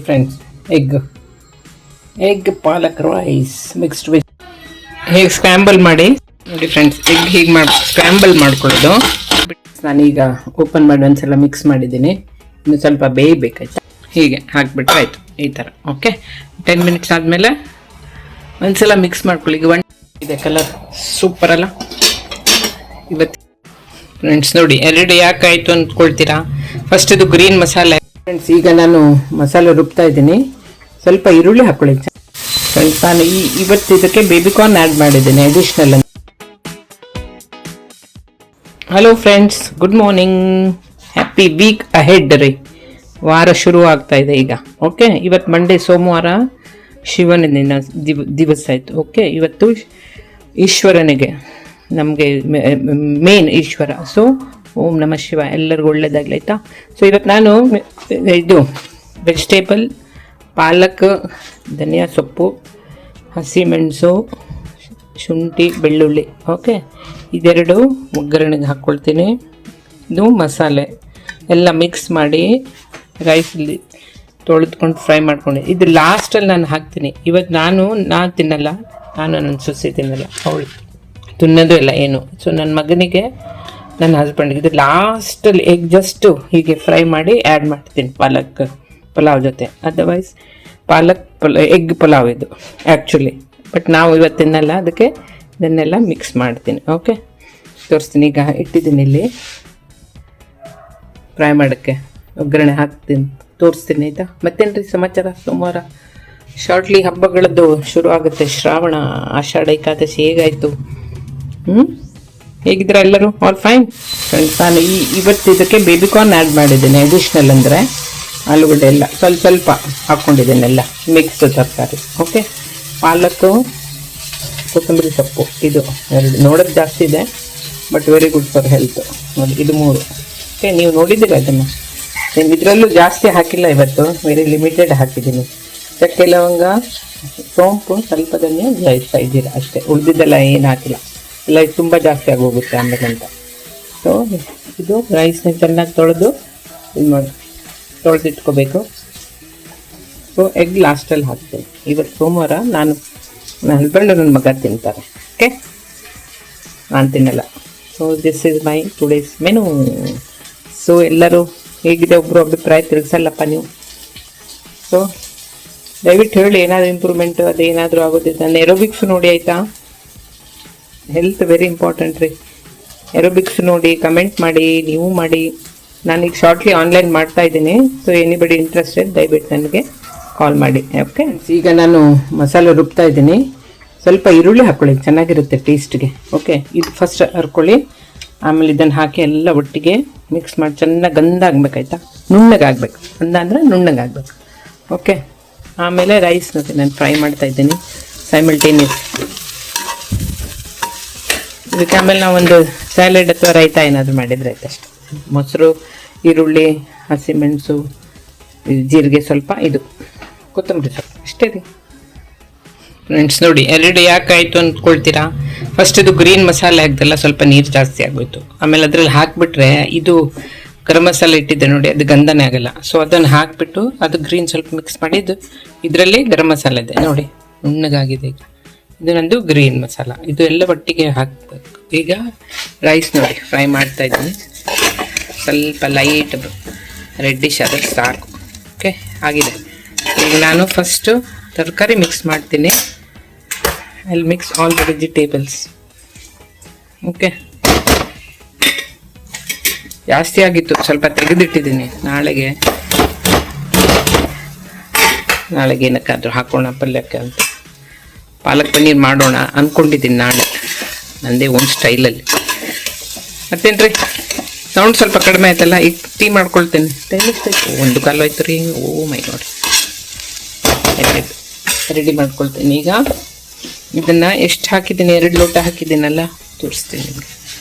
Friends, egg palak rice mixed veg ಹೇಗೆ scramble ಮಾಡಿ ನೋಡಿ ಫ್ರೆಂಡ್ಸ್. ಎಗ್ ಹೀಗೆ ಸ್ಕ್ರ್ಯಾಂಬಲ್ ಮಾಡ್ಕೊಳ್ಳೋದು. ನಾನೀಗ ಓಪನ್ ಮಾಡಿ ಒಂದ್ಸಲ ಮಿಕ್ಸ್ ಮಾಡಿದ್ದೀನಿ. ಇನ್ನು ಸ್ವಲ್ಪ ಬೇಯಬೇಕಾಯ್ತು. ಹೀಗೆ ಹಾಕ್ಬಿಟ್ರೆ ಆಯಿತು ಈ ಥರ. ಓಕೆ, 10 ಮಿನಿಟ್ಸ್ ಆದಮೇಲೆ ಒಂದ್ಸಲ ಮಿಕ್ಸ್ ಮಾಡ್ಕೊಳ್ಳಿ. ಈಗ ಇದೆ ಕಲರ್ ಸೂಪರ್ ಅಲ್ಲ ಇವತ್ತು ಫ್ರೆಂಡ್ಸ್. ನೋಡಿ ಎರಡು ಯಾಕಾಯಿತು ಅಂದ್ಕೊಳ್ತೀರಾ? ಫಸ್ಟ್ ಇದು ಗ್ರೀನ್ ಮಸಾಲೆ ಫ್ರೆಂಡ್ಸ್. ಈಗ ನಾನು ಮಸಾಲೆ ರುಬ್ತಾ ಇದ್ದೀನಿ. ಸ್ವಲ್ಪ ಈರುಳ್ಳಿ ಹಾಕೊಳ್ಳಿ. ಫ್ರೆಂಡ್ಸ್, ನಾನು ಇವತ್ತು ಇದಕ್ಕೆ ಬೇಬಿಕಾರ್ನ್ ಆ್ಯಡ್ ಮಾಡಿದ್ದೀನಿ additional. Hello friends, good morning, happy week ahead ರೀ. ವಾರ ಶುರು ಆಗ್ತಾ ಇದೆ ಈಗ. ಓಕೆ, ಇವತ್ತು ಮಂಡೇ, ಸೋಮವಾರ ಶಿವನ ದಿವಸ ಆಯಿತು. ಓಕೆ, ಇವತ್ತು ಈಶ್ವರನಿಗೆ, ನಮಗೆ ಮೇನ್ ಈಶ್ವರ. ಸೊ ಓಂ ನಮಃ ಶಿವ, ಎಲ್ಲರಿಗೂ ಒಳ್ಳೇದಾಗಲಿ ಆಯಿತಾ. ಸೊ ಇವತ್ತು ನಾನು ಇದು ವೆಜಿಟೇಬಲ್, ಪಾಲಕ್, ಧನಿಯಾ ಸೊಪ್ಪು, ಹಸಿಮೆಣಸು, ಶುಂಠಿ, ಬೆಳ್ಳುಳ್ಳಿ, ಓಕೆ, ಇದೆರಡು ಒಗ್ಗರಣೆಗೆ ಹಾಕ್ಕೊಳ್ತೀನಿ. ಇದು ಮಸಾಲೆ ಎಲ್ಲ ಮಿಕ್ಸ್ ಮಾಡಿ ರೈಸಲ್ಲಿ ತೊಳೆದ್ಕೊಂಡು ಫ್ರೈ ಮಾಡ್ಕೊಂಡು ಇದು ಲಾಸ್ಟಲ್ಲಿ ನಾನು ಹಾಕ್ತೀನಿ. ಇವತ್ತು ನಾನು ತಿನ್ನಲ್ಲ, ನಾನು ನನ್ನ ಸೊಸೆ ತಿನ್ನಲ್ಲ, ಅವಳು ತಿನ್ನೋದು ಇಲ್ಲ ಏನು. ಸೊ ನನ್ನ ಮಗನಿಗೆ, ನನ್ನ ಹಸ್ಬೆಂಡ್ಗೆ ಇದು ಲಾಸ್ಟಲ್ಲಿ ಎಗ್ ಜಸ್ಟು ಹೀಗೆ ಫ್ರೈ ಮಾಡಿ ಆ್ಯಡ್ ಮಾಡ್ತೀನಿ ಪಾಲಕ್ ಪಲಾವ್ ಜೊತೆ. ಅದರ್ವೈಸ್ ಎಗ್ ಪಲಾವ್ ಇದು ಆ್ಯಕ್ಚುಲಿ. ಬಟ್ ನಾವು ಇವತ್ತು ತಿನ್ನಲ್ಲ, ಅದಕ್ಕೆ ಇದನ್ನೆಲ್ಲ ಮಿಕ್ಸ್ ಮಾಡ್ತೀನಿ. ಓಕೆ, ತೋರಿಸ್ತೀನಿ. ಈಗ ಇಟ್ಟಿದ್ದೀನಿ ಇಲ್ಲಿ ಫ್ರೈ ಮಾಡೋಕ್ಕೆ, ಒಗ್ಗರಣೆ ಹಾಕ್ತೀನಿ, ತೋರಿಸ್ತೀನಿ ಆಯಿತಾ. ಮತ್ತೇನು ರೀ ಸಮಾಚಾರ? ಸೋಮವಾರ ಶಾರ್ಟ್ಲಿ ಹಬ್ಬಗಳದ್ದು ಶುರು ಆಗುತ್ತೆ. ಶ್ರಾವಣ, ಆಷಾಢ, ಏಕಾದಶಿ ಹೇಗಾಯಿತು? ಹೇಗಿದ್ರೆ ಎಲ್ಲರೂ? All fine friends. ನಾನು ಇವತ್ತು ಇದಕ್ಕೆ ಬೇಬಿಕಾರ್ನ್ ಆ್ಯಡ್ ಮಾಡಿದ್ದೀನಿ ಅಡಿಷ್ನಲ್, ಅಂದರೆ ಆಲೂಗಡ್ಡೆ ಎಲ್ಲ ಸ್ವಲ್ಪ ಹಾಕ್ಕೊಂಡಿದ್ದೀನಿ, ಎಲ್ಲ ಮಿಕ್ಸ್ ತರಕಾರಿ. ಓಕೆ, ಪಾಲಕ್ಕು, ಕೊತ್ತಂಬರಿ ಸೊಪ್ಪು, ಇದು ಎರಡು ನೋಡೋದು ಜಾಸ್ತಿ ಇದೆ, but very good for health. ನೋಡಿ, ಇದು 3. ಓಕೆ, ನೀವು ನೋಡಿದ್ದೀರ ಅದನ್ನು. ಇದರಲ್ಲೂ ಜಾಸ್ತಿ ಹಾಕಿಲ್ಲ ಇವತ್ತು, ವೆರಿ ಲಿಮಿಟೆಡ್ ಹಾಕಿದ್ದೀನಿ. ಚಕ್ಕೆ, ಲವಂಗ, ಸೋಂಪು, ಸ್ವಲ್ಪ ಧನಿಯಾ ಜಾಯಿಸ್ತಾ ಇದ್ದೀರಾ ಅಷ್ಟೇ. ಉಳಿದಿದ್ದೆಲ್ಲ ಏನು ಹಾಕಿಲ್ಲ, ಇಲ್ಲ ಇದು ತುಂಬ ಜಾಸ್ತಿ ಆಗೋಗುತ್ತೆ ಆಮೇಲೆ ಅಂತ. ಸೊ ಇದು ರೈಸ್ನ ಚೆನ್ನಾಗಿ ತೊಳೆದು ಇದು ಮಾಡಿ ತೊಳೆದಿಟ್ಕೋಬೇಕು. ಸೊ ಎಗ್ ಲಾಸ್ಟಲ್ಲಿ ಹಾಕ್ತೀನಿ. ಇವತ್ತು ಸೋಮವಾರ, ನನ್ನ ಹಸ್ಬೆಂಡು ನನ್ನ ಮಗ ತಿಂತಾರೆ. ಓಕೆ, ನಾನು ತಿನ್ನಲ್ಲ. So this is my today's menu. So ಎಲ್ಲರೂ ಹೇಗಿದೆ? ಒಬ್ಬರು ಅಭಿಪ್ರಾಯ ತಿಳಿಸಲ್ಲಪ್ಪ ನೀವು. ಸೊ ದಯವಿಟ್ಟು ಹೇಳಿ, ಏನಾದರೂ ಇಂಪ್ರೂವ್ಮೆಂಟು ಅದೇನಾದರೂ ಆಗೋದಿಲ್ಲ. ನಾನು ಏರೋಬಿಕ್ಸ್ ನೋಡಿ ಆಯಿತಾ. ಹೆಲ್ತ್ ವೆರಿ ಇಂಪಾರ್ಟೆಂಟ್ ರೀ. ಏರೋಬಿಕ್ಸ್ ನೋಡಿ, ಕಮೆಂಟ್ ಮಾಡಿ, ನೀವು ಮಾಡಿ. ನಾನೀಗ ಶಾರ್ಟ್ಲಿ ಆನ್ಲೈನ್ ಮಾಡ್ತಾ ಇದ್ದೀನಿ. ಸೊ ಎನಿಬಡಿ ಇಂಟ್ರೆಸ್ಟೆಡ್ ದಯವಿಟ್ಟು ನನಗೆ ಕಾಲ್ ಮಾಡಿ. ಓಕೆ, ಈಗ ನಾನು ಮಸಾಲೆ ರುಬ್ತಾ ಇದ್ದೀನಿ. ಸ್ವಲ್ಪ ಈರುಳ್ಳಿ ಹಾಕ್ಕೊಳ್ಳಿ, ಚೆನ್ನಾಗಿರುತ್ತೆ ಟೇಸ್ಟ್ಗೆ. ಓಕೆ, ಇದು ಫಸ್ಟ್ ಹರ್ಕೊಳ್ಳಿ, ಆಮೇಲೆ ಇದನ್ನು ಹಾಕಿ ಎಲ್ಲ ಒಟ್ಟಿಗೆ ಮಿಕ್ಸ್ ಮಾಡಿ ಚೆನ್ನಾಗಿ ಗಂಧ ಆಗಬೇಕಾಯ್ತಾ, ನುಣ್ಣಗಾಗಬೇಕು. ಗಂಧ ಅಂದರೆ ನುಣ್ಣಗಾಗಬೇಕು. ಓಕೆ, ಆಮೇಲೆ ರೈಸ್ ನಾನು ಫ್ರೈ ಮಾಡ್ತಾ ಇದ್ದೀನಿ ಸೈಮಲ್ಟೇನಿಯಸ್. ಇದಕ್ಕೆ ಆಮೇಲೆ ನಾವು ಒಂದು ಸ್ಯಾಲೆಡ್ ಅಥವಾ ರೈತ ಏನಾದರೂ ಮಾಡಿದರೆ ಆಯ್ತು ಅಷ್ಟೆ. ಮೊಸರು, ಈರುಳ್ಳಿ, ಹಸಿಮೆಣಸು, ಜೀರಿಗೆ ಸ್ವಲ್ಪ, ಇದು ಕೊತ್ತಂಬರಿ ಸೊಪ್ಪು, ಅಷ್ಟೇ ರೀ ಫ್ರೆಂಡ್ಸ್. ನೋಡಿ, ಎರಡು ಯಾಕಾಯಿತು ಅಂದ್ಕೊಳ್ತೀರಾ? ಫಸ್ಟ್ ಇದು ಗ್ರೀನ್ ಮಸಾಲೆ ಹಾಕ್ದಲ್ಲ, ಸ್ವಲ್ಪ ನೀರು ಜಾಸ್ತಿ ಆಗೋಯ್ತು. ಆಮೇಲೆ ಅದರಲ್ಲಿ ಹಾಕಿಬಿಟ್ರೆ, ಇದು ಗರಂ ಮಸಾಲೆ ಇಟ್ಟಿದ್ದೆ ನೋಡಿ, ಅದು ಗಂಧನೇ ಆಗಲ್ಲ. ಸೊ ಅದನ್ನು ಹಾಕಿಬಿಟ್ಟು ಅದು ಗ್ರೀನ್ ಸ್ವಲ್ಪ ಮಿಕ್ಸ್ ಮಾಡಿದ್ದು, ಇದರಲ್ಲಿ ಗರಂ ಮಸಾಲೆ ಇದೆ ನೋಡಿ, ನುಣ್ಣಗಾಗಿದೆ. ಈಗ ಇದು ನಂದು ಗ್ರೀನ್ ಮಸಾಲ, ಇದು ಎಲ್ಲ ಒಟ್ಟಿಗೆ ಹಾಕಬೇಕು. ಈಗ ರೈಸ್ ನೋಡಿ ಫ್ರೈ ಮಾಡ್ತಾ ಇದ್ದೀನಿ, ಸ್ವಲ್ಪ ಲೈಟ್ ರೆಡ್ಡಿಶ್ ಆದರೆ ಸಾಕು. ಓಕೆ, ಆಗಿದೆ. ಈಗ ನಾನು ಫಸ್ಟು ತರಕಾರಿ ಮಿಕ್ಸ್ ಮಾಡ್ತೀನಿ. I mix all the vegetables. Okay, ಜಾಸ್ತಿ ಆಗಿತ್ತು, ಸ್ವಲ್ಪ ತೆಗೆದಿಟ್ಟಿದ್ದೀನಿ. ನಾಳೆಗೆ ಏನಕ್ಕಾದರೂ ಹಾಕೋಣ ಪಲ್ಯಕ್ಕೆ ಅಂತ. ಪಾಲಕ್ ಪನ್ನೀರ್ ಮಾಡೋಣ ಅಂದ್ಕೊಂಡಿದ್ದೀನಿ ನಾಳೆ, ನನ್ನದೇ ಒಂದು ಸ್ಟೈಲಲ್ಲಿ. ಮತ್ತೇನು ರೀ, ಸೌಂಡ್ ಸ್ವಲ್ಪ ಕಡಿಮೆ ಆಯ್ತಲ್ಲ. ಈಗ ಟೀ ಮಾಡ್ಕೊಳ್ತೇನೆ. ಟೈಮ್ ಎಷ್ಟಾಯ್ತು? 1 ಕಾಲು ಆಯ್ತು ರೀ. ಓ ಮೈ ಗಾಡ್. ಆಯ್ತು, ರೆಡಿ ಮಾಡ್ಕೊಳ್ತೇನೆ. ಈಗ ಇದನ್ನು ಎಷ್ಟು ಹಾಕಿದ್ದೀನಿ, 2 ಲೋಟ ಹಾಕಿದ್ದೀನಲ್ಲ, ತೋರಿಸ್ತೀನಿ ನಿಮಗೆ.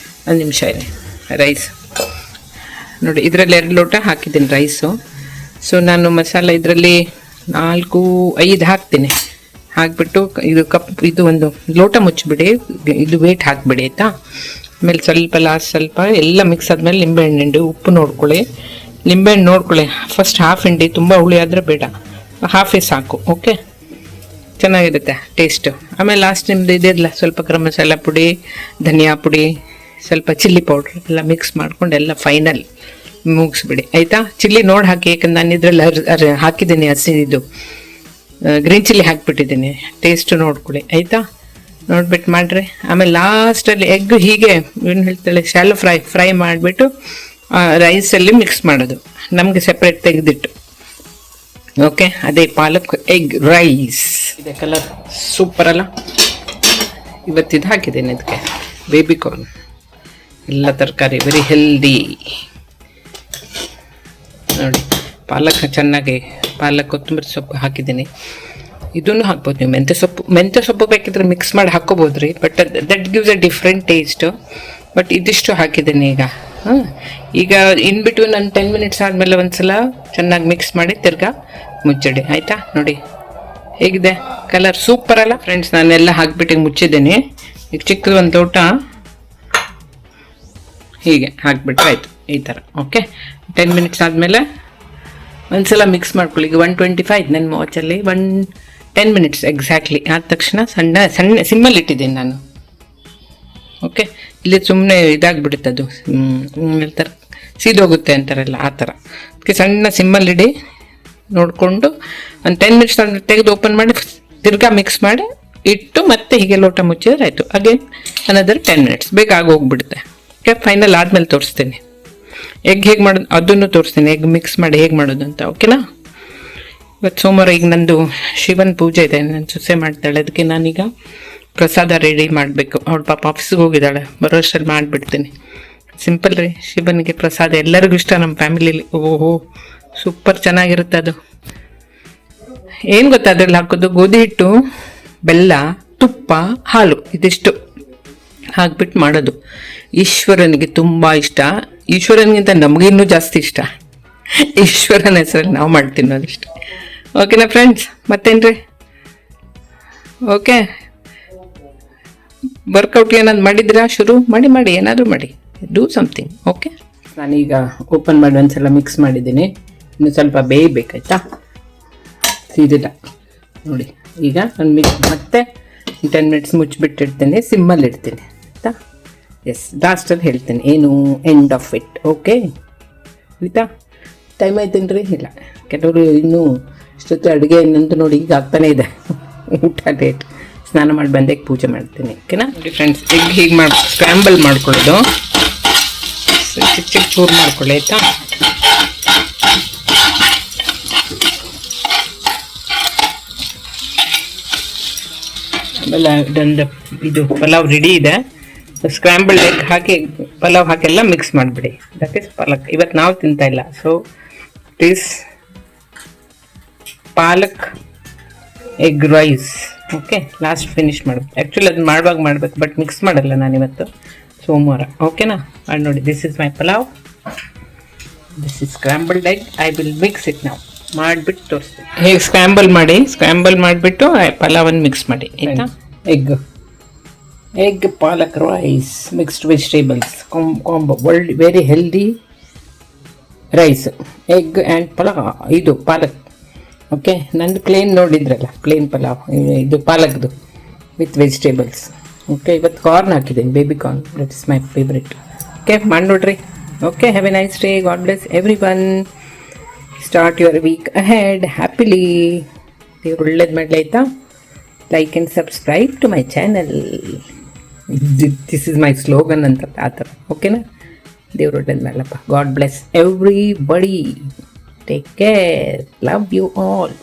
1 ನಿಮಿಷ ಇದೆ. ರೈಸ್ ನೋಡಿ, ಇದರಲ್ಲಿ 2 ಲೋಟ ಹಾಕಿದ್ದೀನಿ ರೈಸು. ಸೊ ನಾನು ಮಸಾಲೆ ಇದರಲ್ಲಿ 4-5 ಹಾಕ್ತೀನಿ. ಹಾಕಿಬಿಟ್ಟು ಇದು ಒಂದು ಲೋಟ ಮುಚ್ಚಿಬಿಡಿ, ಇದು ವೇಟ್ ಹಾಕಿಬಿಡಿ ಆಯಿತಾ. ಆಮೇಲೆ ಸ್ವಲ್ಪ ಎಲ್ಲ ಮಿಕ್ಸ್ ಆದಮೇಲೆ ನಿಂಬೆಹಣ್ಣು ಹಿಂಡಿ, ಉಪ್ಪು ನೋಡ್ಕೊಳ್ಳಿ, ನಿಂಬೆಹಣ್ಣು ನೋಡ್ಕೊಳ್ಳಿ. ಫಸ್ಟ್ ಹಾಫ್ ಹಿಂಡಿ, ತುಂಬ ಹುಳಿ ಆದರೆ ಬೇಡ. ಹಾಫೇ ಸಾಕು. ಓಕೆ, ಚೆನ್ನಾಗಿರುತ್ತೆ ಟೇಸ್ಟು. ಆಮೇಲೆ ಲಾಸ್ಟ್ ನಿಮ್ದು ಇದೆಲ್ಲ ಸ್ವಲ್ಪ ಗರಂ ಮಸಾಲ ಪುಡಿ, ಧನಿಯಾ ಪುಡಿ, ಸ್ವಲ್ಪ ಚಿಲ್ಲಿ ಪೌಡ್ರ್ ಎಲ್ಲ ಮಿಕ್ಸ್ ಮಾಡ್ಕೊಂಡು ಎಲ್ಲ ಫೈನಲ್ ಮುಗಿಸ್ಬಿಡಿ ಆಯಿತಾ. ಚಿಲ್ಲಿ ನೋಡಿ ಹಾಕಿ, ಯಾಕಂದ್ರೆ ನಾನು ಇದ್ರಲ್ಲಿ ಹಾಕಿದ್ದೀನಿ ಇದು ಗ್ರೀನ್ ಚಿಲ್ಲಿ ಹಾಕಿಬಿಟ್ಟಿದ್ದೀನಿ. ಟೇಸ್ಟ್ ನೋಡ್ಕೊಳ್ಳಿ ಆಯಿತಾ. ನೋಡ್ಬಿಟ್ಟು ಮಾಡಿರಿ. ಆಮೇಲೆ ಲಾಸ್ಟಲ್ಲಿ ಎಗ್ ಹೀಗೆ ಏನು ಹೇಳ್ತಾಳೆ ಶಾಲೋ ಫ್ರೈ ಮಾಡಿಬಿಟ್ಟು ರೈಸಲ್ಲಿ ಮಿಕ್ಸ್ ಮಾಡೋದು, ನಮಗೆ ಸೆಪ್ರೇಟ್ ತೆಗೆದಿಟ್ಟು. ಓಕೆ, ಅದೇ ಪಾಲಕ್ ಎಗ್ ರೈಸ್ ಇದೆ. ಕಲರ್ ಸೂಪರ್ ಅಲ್ಲ. ಇವತ್ತಿದು ಹಾಕಿದ್ದೇನೆ ಇದಕ್ಕೆ ಬೇಬಿಕಾರ್ನ್, ಎಲ್ಲ ತರಕಾರಿ ವೆರಿ ಹೆಲ್ದಿ ನೋಡಿ. ಪಾಲಕ್ ಚೆನ್ನಾಗಿ ಕೊತ್ತಂಬರಿ ಸೊಪ್ಪು ಹಾಕಿದ್ದೀನಿ. ಇದನ್ನು ಹಾಕ್ಬೋದು ನೀವು. ಮೆಂತ್ಯ ಸೊಪ್ಪು ಬೇಕಿದ್ರೆ ಮಿಕ್ಸ್ ಮಾಡಿ ಹಾಕ್ಕೋಬೋದು ರೀ, but that gives a different taste. But ಇದಿಷ್ಟು ಹಾಕಿದ್ದೀನಿ ಈಗ. ಈಗ ಇನ್ ಬಿಟ್ವೀನ್ ಒಂದು 10 ಮಿನಿಟ್ಸ್ ಆದಮೇಲೆ ಒಂದ್ಸಲ ಚೆನ್ನಾಗಿ ಮಿಕ್ಸ್ ಮಾಡಿ ತಿರ್ಗಾ ಮುಚ್ಚಿಡಿ ಆಯಿತಾ. ನೋಡಿ ಹೇಗಿದೆ ಕಲರ್, ಸೂಪರ್ ಅಲ್ಲ ಫ್ರೆಂಡ್ಸ್. ನಾನೆಲ್ಲ ಹಾಕ್ಬಿಟ್ಟು ಮುಚ್ಚಿದ್ದೀನಿ. ಈಗ ಚಿಕ್ಕದು ಒಂದು ಲೋಟ ಹೀಗೆ ಹಾಕ್ಬಿಟ್ರೆ ಆಯಿತು ಈ ಥರ. ಓಕೆ, 10 ಮಿನಿಟ್ಸ್ ಆದಮೇಲೆ ಒಂದ್ಸಲ ಮಿಕ್ಸ್ ಮಾಡ್ಕೊಳ್ಳಿ. ಈಗ 125 ನನ್ನ ವಾಚಲ್ಲಿ 10 ಮಿನಿಟ್ಸ್ ಎಕ್ಸಾಕ್ಟ್ಲಿ ಆದ ತಕ್ಷಣ ಸಣ್ಣ ಸಿಮ್ಮಲ್ಲಿ ಇಟ್ಟಿದ್ದೀನಿ ನಾನು. ಓಕೆ, ಇಲ್ಲಿ ಸುಮ್ಮನೆ ಇದಾಗ್ಬಿಡುತ್ತೆ ಅದು, ಹೇಳ್ತಾರೆ ಸೀದೋಗುತ್ತೆ ಅಂತಾರಲ್ಲ ಆ ಥರ. ಅದಕ್ಕೆ ಸಣ್ಣ ಸಿಮ್ಮಲ್ಲಿಡಿ ನೋಡಿಕೊಂಡು ಒಂದು 10 ಮಿನಿಟ್ಸ್ ಆದಮೇಲೆ ತೆಗೆದು ಓಪನ್ ಮಾಡಿ ತಿರ್ಗಾ ಮಿಕ್ಸ್ ಮಾಡಿ ಇಟ್ಟು ಮತ್ತೆ ಹೀಗೆ ಲೋಟ ಮುಚ್ಚಿದ್ರೆ ಆಯಿತು. ಅಗೇನ್ ಅನದರ್ 10 ಮಿನಿಟ್ಸ್, ಬೇಗ ಆಗೋಗ್ಬಿಡುತ್ತೆ. ಓಕೆ, ಫೈನಲ್ ಆದಮೇಲೆ ತೋರಿಸ್ತೀನಿ ಎಗ್ ಹೇಗೆ ಮಾಡೋದು, ಅದನ್ನು ತೋರಿಸ್ತೀನಿ ಎಗ್ ಮಿಕ್ಸ್ ಮಾಡಿ ಹೇಗೆ ಮಾಡೋದು ಅಂತ. ಓಕೆನಾ. ಇವತ್ತು ಸೋಮವಾರ, ಈಗ ನಂದು ಶಿವನ ಪೂಜೆ ಇದೆ, ನನ್ನ ಸೊಸೆ ಮಾಡ್ತಾಳೆ. ಅದಕ್ಕೆ ನಾನೀಗ ಪ್ರಸಾದ ರೆಡಿ ಮಾಡಬೇಕು. ಅವಳು ಪಾಪ ಆಫೀಸ್ಗೆ ಹೋಗಿದ್ದಾಳೆ, ಬರೋ ಅಷ್ಟರಲ್ಲಿ ಮಾಡಿಬಿಡ್ತೀನಿ. ಸಿಂಪಲ್ ರೀ, ಶಿವನಿಗೆ ಪ್ರಸಾದ ಎಲ್ಲರಿಗೂ ಇಷ್ಟ ನಮ್ಮ ಫ್ಯಾಮಿಲಿಲಿ. ಓಹೋ ಸೂಪರ್ ಚೆನ್ನಾಗಿರುತ್ತೆ ಅದು. ಏನು ಗೊತ್ತಾ ಅದ್ರಲ್ಲಿ ಹಾಕೋದು, ಗೋಧಿ ಹಿಟ್ಟು, ಬೆಲ್ಲ, ತುಪ್ಪ, ಹಾಲು, ಇದಿಷ್ಟು ಹಾಕ್ಬಿಟ್ಟು ಮಾಡೋದು. ಈಶ್ವರನಿಗೆ ತುಂಬ ಇಷ್ಟ. ಈಶ್ವರನಿಗಿಂತ ನಮಗಿನ್ನೂ ಜಾಸ್ತಿ ಇಷ್ಟ. ಈಶ್ವರನ ಹೆಸರಲ್ಲಿ ನಾವು ಮಾಡ್ತೀನಿ ಅದಿಷ್ಟು. ಓಕೆನಾ ಫ್ರೆಂಡ್ಸ್, ಮತ್ತೇನ್ರಿ. ಓಕೆ, ವರ್ಕೌಟ್ ಏನಾದ್ರು ಮಾಡಿದ್ರಾ? ಶುರು ಮಾಡಿ ಏನಾದರೂ ಮಾಡಿ, ಡೂ ಸಮಥಿಂಗ್. ಓಕೆ, ನಾನೀಗ ಓಪನ್ ಮಾಡಿ ಒಂದ್ಸಲ ಮಿಕ್ಸ್ ಮಾಡಿದ್ದೀನಿ. ಇನ್ನು ಸ್ವಲ್ಪ ಬೇಯಬೇಕಾಯ್ತಾ, ಸೀದಿಲ್ಲ ನೋಡಿ. ಈಗ ನಾನು ಮಿಕ್ಸ್ ಮತ್ತೆ 10 ಮಿನಿಟ್ಸ್ ಮುಚ್ಚಿಬಿಟ್ಟಿರ್ತೀನಿ, ಸಿಮ್ಮಲ್ಲಿ ಇಡ್ತೀನಿ ಆಯಿತಾ. ಎಸ್, ಲಾಸ್ಟಲ್ಲಿ ಹೇಳ್ತೀನಿ ಏನು ಎಂಡ್ ಆಫ್ ಇಟ್. ಓಕೆ ಆಯಿತಾ. ಟೈಮ್ ಆಯ್ತೇನ್ರಿ? ಇಲ್ಲ, ಕೆಲವರು ಇನ್ನೂ ಇಷ್ಟೊತ್ತು ಅಡುಗೆ ಇನ್ನಂತೂ ನೋಡಿ ಈಗ ಆಗ್ತಾನೇ ಇದೆ. ಊಟ ಲೇಟ್, ಸ್ನಾನ ಮಾಡಿ ಬಂದಾಗ ಪೂಜೆ ಮಾಡ್ತೀನಿ. ಓಕೆನಾ ನೋಡಿ ಫ್ರೆಂಡ್ಸ್. ಎಗ್ ಹೀಗೆ ಸ್ಕ್ರ್ಯಾಂಬಲ್ ಮಾಡ್ಕೊಳ್ಳೋದು, ಚಿಕ್ಕ ಚೂರು ಮಾಡ್ಕೊಳ್ಳಿ ಆಯಿತಾ. ಆಮೇಲೆ ಇದು ಪಲಾವ್ ರೆಡಿ ಇದೆ. ಸ್ಕ್ರ್ಯಾಂಬಲ್ಡ್ ಎಗ್ ಹಾಕಿ ಪಲಾವ್ ಹಾಕೆಲ್ಲ ಮಿಕ್ಸ್ ಮಾಡಿಬಿಡಿ. That is palak. ಇವತ್ತು ನಾವು ತಿಂತಾ ಇಲ್ಲ, so it is palak egg rice. Okay, last finish ಮಾಡಬೇಕು. ಆ್ಯಕ್ಚುಲಿ ಅದು ಮಾಡುವಾಗ ಮಾಡಬೇಕು, ಬಟ್ ಮಿಕ್ಸ್ ಮಾಡಲ್ಲ ನಾನಿವತ್ತು ಸೋಮವಾರ. ಓಕೆನಾ, ಮಾಡಿ ನೋಡಿ. This is my pulao, this is scrambled egg. I will mix it ನಾವು ಮಾಡಿಬಿಟ್ಟು ತೋರಿಸ್ತೀನಿ ಹೇಗೆ ಸ್ಕ್ರ್ಯಾಂಬಲ್ ಮಾಡಿಬಿಟ್ಟು ಪಲಾವನ್ನು ಮಿಕ್ಸ್ ಮಾಡಿ ಆಯಿತಾ. Egg palak rice mixed vegetables combo, world very healthy rice. Egg and pulao, ಇದು ಪಾಲಕ್. ಓಕೆ, ನಂದು ಪ್ಲೇನ್ ನೋಡಿದ್ರಲ್ಲ, ಪ್ಲೇನ್ ಪಲಾವ್. ಇದು ಪಾಲಕ್ದು ವಿತ್ ವೆಜಿಟೇಬಲ್ಸ್. ಓಕೆ, ಇವತ್ತು ಕಾರ್ನ್ ಹಾಕಿದ್ದೀನಿ, baby corn. That is my favourite. Okay, ಮಾಡಿ ನೋಡ್ರಿ. Okay, have a nice day. God bless everyone. Start your week ahead happily. ದೇವ್ರು ಒಳ್ಳೇದು ಮಾಡಲಿ ಆಯಿತಾ. Like and subscribe to my channel. This is my slogan ಅಂತ ಆ ಥರ. ಓಕೆನಾ, ದೇವ್ರು ಒಳ್ಳೇದು ಮಾಡಲಪ್ಪ. God bless everybody. Take care. Love you all.